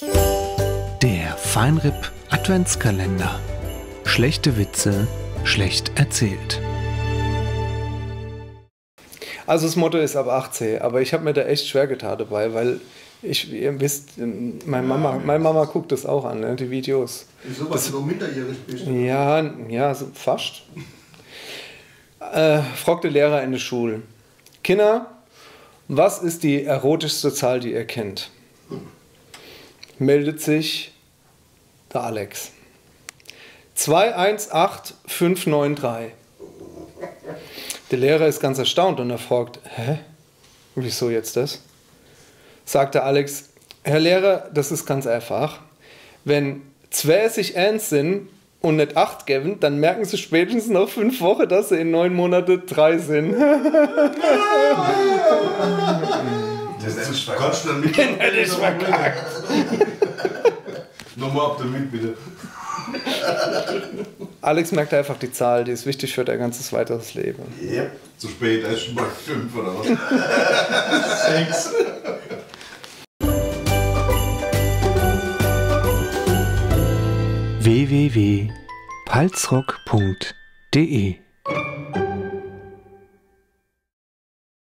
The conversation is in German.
Der Feinripp Adventskalender. Schlechte Witze, schlecht erzählt. Also das Motto ist ab 18, aber ich habe mir da echt schwer getan dabei, weil ihr wisst, meine Mama guckt das auch an, ne, die Videos. Wieso, weil du noch minderjährig bist? Ja, so fast. Fragt der Lehrer in der Schule: Kinder, was ist die erotischste Zahl, die ihr kennt? Meldet sich der Alex. 218593. Der Lehrer ist ganz erstaunt und er fragt: Hä? Wieso jetzt das? Sagt der Alex: Herr Lehrer, das ist ganz einfach. Wenn zwei sich ernst sind und nicht 8 geben, dann merken sie spätestens nach 5 Wochen, dass sie in 9 Monaten 3 sind. Das ist kannst du dann mit. Hätte ich verkackt. Nochmal ab damit, bitte. Alex merkt einfach die Zahl, die ist wichtig für dein ganzes weiteres Leben. Ja, zu spät, er ist schon mal 5 oder was? 6. www.palzrock.de